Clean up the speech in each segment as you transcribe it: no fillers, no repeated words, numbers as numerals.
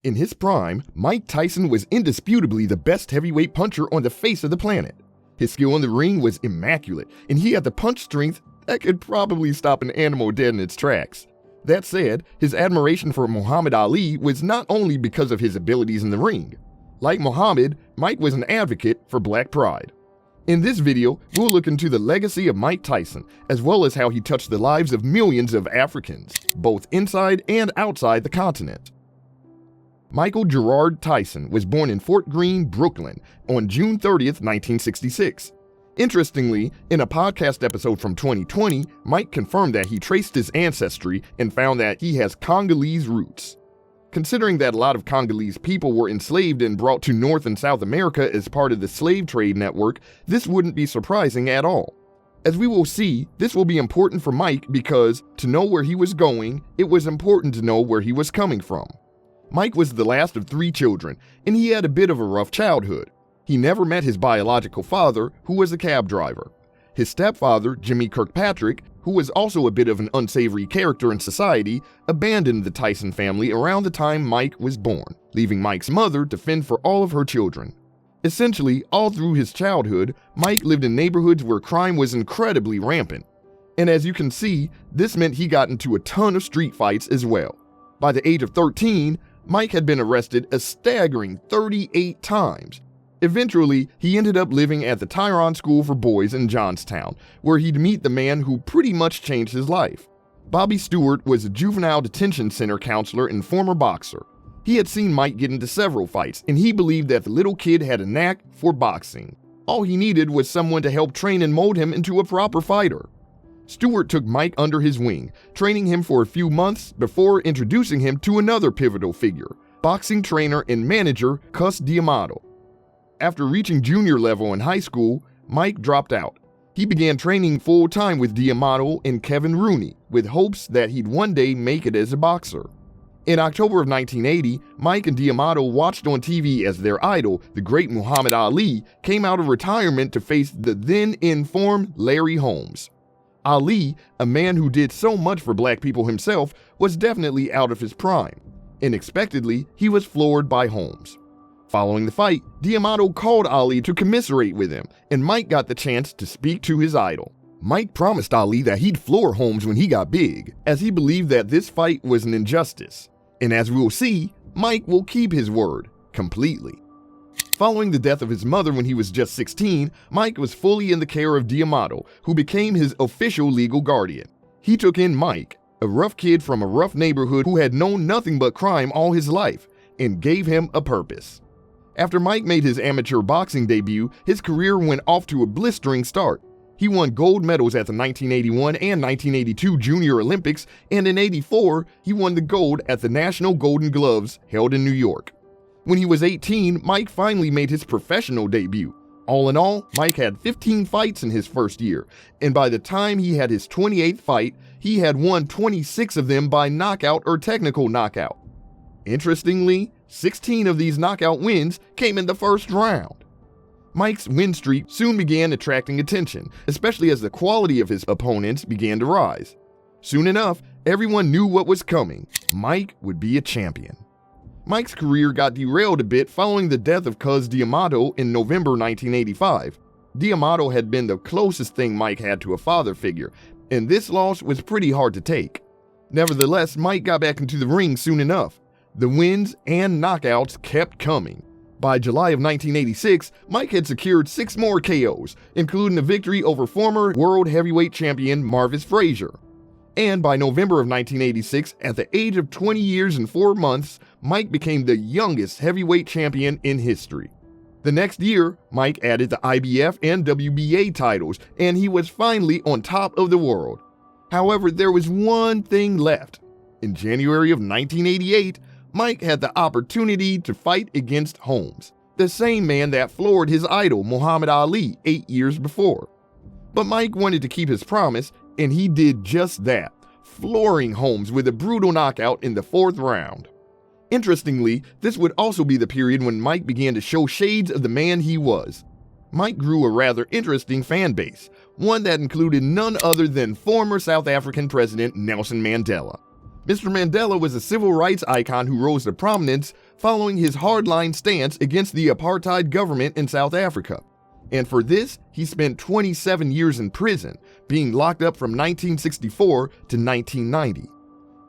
In his prime, Mike Tyson was indisputably the best heavyweight puncher on the face of the planet. His skill in the ring was immaculate, and he had the punch strength that could probably stop an animal dead in its tracks. That said, his admiration for Muhammad Ali was not only because of his abilities in the ring. Like Muhammad, Mike was an advocate for black pride. In this video, we'll look into the legacy of Mike Tyson, as well as how he touched the lives of millions of Africans, both inside and outside the continent. Michael Gerard Tyson was born in Fort Greene, Brooklyn, on June 30th, 1966. Interestingly, in a podcast episode from 2020, Mike confirmed that he traced his ancestry and found that he has Congolese roots. Considering that a lot of Congolese people were enslaved and brought to North and South America as part of the slave trade network, this wouldn't be surprising at all. As we will see, this will be important for Mike because, to know where he was going, it was important to know where he was coming from. Mike was the last of 3 children, and he had a bit of a rough childhood. He never met his biological father, who was a cab driver. His stepfather, Jimmy Kirkpatrick, who was also a bit of an unsavory character in society, abandoned the Tyson family around the time Mike was born, leaving Mike's mother to fend for all of her children. Essentially, all through his childhood, Mike lived in neighborhoods where crime was incredibly rampant. And as you can see, this meant he got into a ton of street fights as well. By the age of 13, Mike had been arrested a staggering 38 times. Eventually, he ended up living at the Tyrone School for Boys in Johnstown, where he'd meet the man who pretty much changed his life. Bobby Stewart was a juvenile detention center counselor and former boxer. He had seen Mike get into several fights, and he believed that the little kid had a knack for boxing. All he needed was someone to help train and mold him into a proper fighter. Stewart took Mike under his wing, training him for a few months before introducing him to another pivotal figure, boxing trainer and manager Cus D'Amato. After reaching junior level in high school, Mike dropped out. He began training full-time with D'Amato and Kevin Rooney, with hopes that he'd one day make it as a boxer. In October of 1980, Mike and D'Amato watched on TV as their idol, the great Muhammad Ali, came out of retirement to face the then-in-form Larry Holmes. Ali, a man who did so much for black people himself, was definitely out of his prime. Unexpectedly, he was floored by Holmes. Following the fight, D'Amato called Ali to commiserate with him, and Mike got the chance to speak to his idol. Mike promised Ali that he'd floor Holmes when he got big, as he believed that this fight was an injustice. And as we will see, Mike will keep his word completely. Following the death of his mother when he was just 16, Mike was fully in the care of D'Amato, who became his official legal guardian. He took in Mike, a rough kid from a rough neighborhood who had known nothing but crime all his life, and gave him a purpose. After Mike made his amateur boxing debut, his career went off to a blistering start. He won gold medals at the 1981 and 1982 Junior Olympics, and in '84, he won the gold at the National Golden Gloves held in New York. When he was 18, Mike finally made his professional debut. All in all, Mike had 15 fights in his first year, and by the time he had his 28th fight, he had won 26 of them by knockout or technical knockout. Interestingly, 16 of these knockout wins came in the first round. Mike's win streak soon began attracting attention, especially as the quality of his opponents began to rise. Soon enough, everyone knew what was coming. Mike would be a champion. Mike's career got derailed a bit following the death of Cus D'Amato in November 1985. D'Amato had been the closest thing Mike had to a father figure, and this loss was pretty hard to take. Nevertheless, Mike got back into the ring soon enough. The wins and knockouts kept coming. By July of 1986, Mike had secured 6 more KOs, including a victory over former world heavyweight champion Marvis Frazier. And by November of 1986, at the age of 20 years and 4 months, Mike became the youngest heavyweight champion in history. The next year, Mike added the IBF and WBA titles, and he was finally on top of the world. However, there was one thing left. In January of 1988, Mike had the opportunity to fight against Holmes, the same man that floored his idol Muhammad Ali 8 years before. But Mike wanted to keep his promise, and he did just that, flooring Holmes with a brutal knockout in the 4th round. Interestingly, this would also be the period when Mike began to show shades of the man he was. Mike grew a rather interesting fan base, one that included none other than former South African President Nelson Mandela. Mr. Mandela was a civil rights icon who rose to prominence following his hardline stance against the apartheid government in South Africa. And for this, he spent 27 years in prison, being locked up from 1964 to 1990.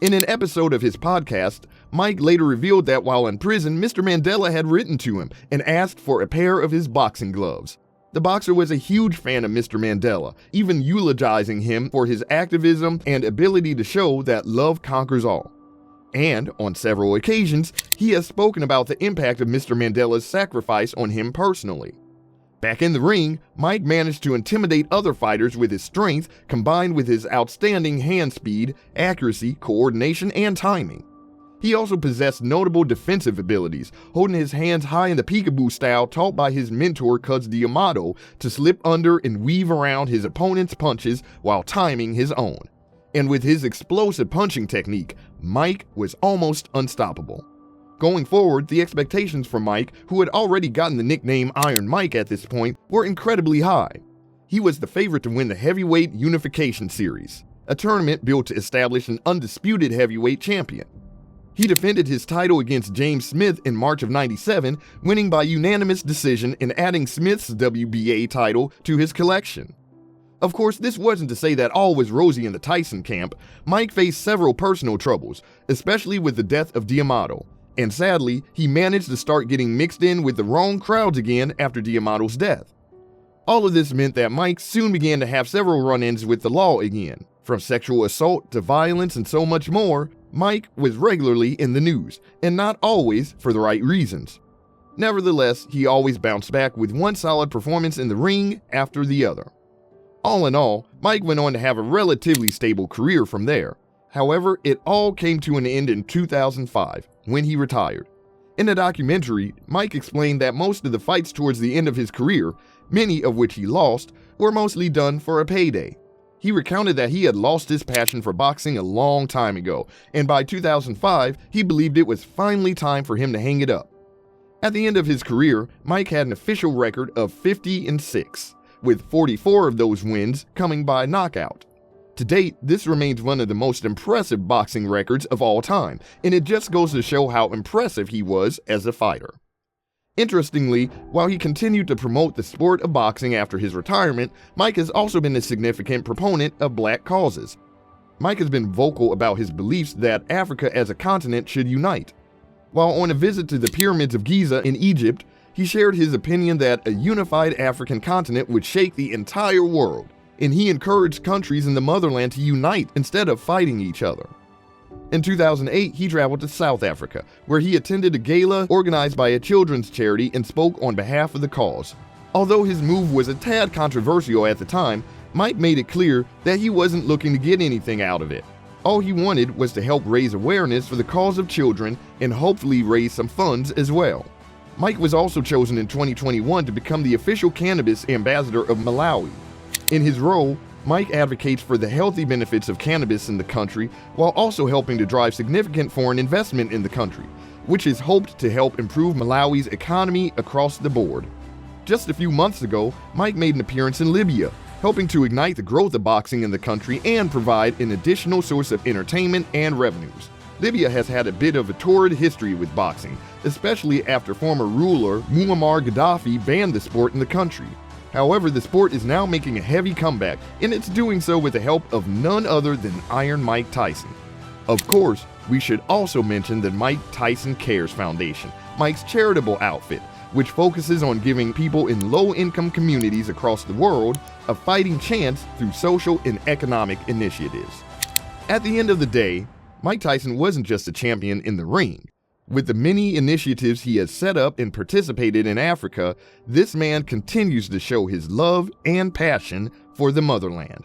In an episode of his podcast, Mike later revealed that while in prison, Mr. Mandela had written to him and asked for a pair of his boxing gloves. The boxer was a huge fan of Mr. Mandela, even eulogizing him for his activism and ability to show that love conquers all. And, on several occasions, he has spoken about the impact of Mr. Mandela's sacrifice on him personally. Back in the ring, Mike managed to intimidate other fighters with his strength combined with his outstanding hand speed, accuracy, coordination, and timing. He also possessed notable defensive abilities, holding his hands high in the peekaboo style taught by his mentor Cus D'Amato to slip under and weave around his opponent's punches while timing his own. And with his explosive punching technique, Mike was almost unstoppable. Going forward, the expectations for Mike, who had already gotten the nickname Iron Mike at this point, were incredibly high. He was the favorite to win the Heavyweight Unification Series, a tournament built to establish an undisputed heavyweight champion. He defended his title against James Smith in March of '97, winning by unanimous decision and adding Smith's WBA title to his collection. Of course, this wasn't to say that all was rosy in the Tyson camp. Mike faced several personal troubles, especially with the death of D'Amato, and sadly, he managed to start getting mixed in with the wrong crowds again after D'Amato's death. All of this meant that Mike soon began to have several run-ins with the law again. From sexual assault to violence and so much more, Mike was regularly in the news, and not always for the right reasons. Nevertheless, he always bounced back with one solid performance in the ring after the other. All in all, Mike went on to have a relatively stable career from there. However, it all came to an end in 2005, when he retired. In a documentary, Mike explained that most of the fights towards the end of his career, many of which he lost, were mostly done for a payday. He recounted that he had lost his passion for boxing a long time ago, and by 2005, he believed it was finally time for him to hang it up. At the end of his career, Mike had an official record of 50-6, with 44 of those wins coming by knockout. To date, this remains one of the most impressive boxing records of all time, and it just goes to show how impressive he was as a fighter. Interestingly, while he continued to promote the sport of boxing after his retirement, Mike has also been a significant proponent of black causes. Mike has been vocal about his beliefs that Africa as a continent should unite. While on a visit to the pyramids of Giza in Egypt, he shared his opinion that a unified African continent would shake the entire world, and he encouraged countries in the motherland to unite instead of fighting each other. In 2008, he traveled to South Africa, where he attended a gala organized by a children's charity and spoke on behalf of the cause. Although his move was a tad controversial at the time, Mike made it clear that he wasn't looking to get anything out of it. All he wanted was to help raise awareness for the cause of children and hopefully raise some funds as well. Mike was also chosen in 2021 to become the official cannabis ambassador of Malawi. In his role, Mike advocates for the healthy benefits of cannabis in the country while also helping to drive significant foreign investment in the country, which is hoped to help improve Malawi's economy across the board. Just a few months ago, Mike made an appearance in Libya, helping to ignite the growth of boxing in the country and provide an additional source of entertainment and revenues. Libya has had a bit of a torrid history with boxing, especially after former ruler Muammar Gaddafi banned the sport in the country. However, the sport is now making a heavy comeback, and it's doing so with the help of none other than Iron Mike Tyson. Of course, we should also mention the Mike Tyson Cares Foundation, Mike's charitable outfit, which focuses on giving people in low-income communities across the world a fighting chance through social and economic initiatives. At the end of the day, Mike Tyson wasn't just a champion in the ring. With the many initiatives he has set up and participated in Africa, this man continues to show his love and passion for the motherland.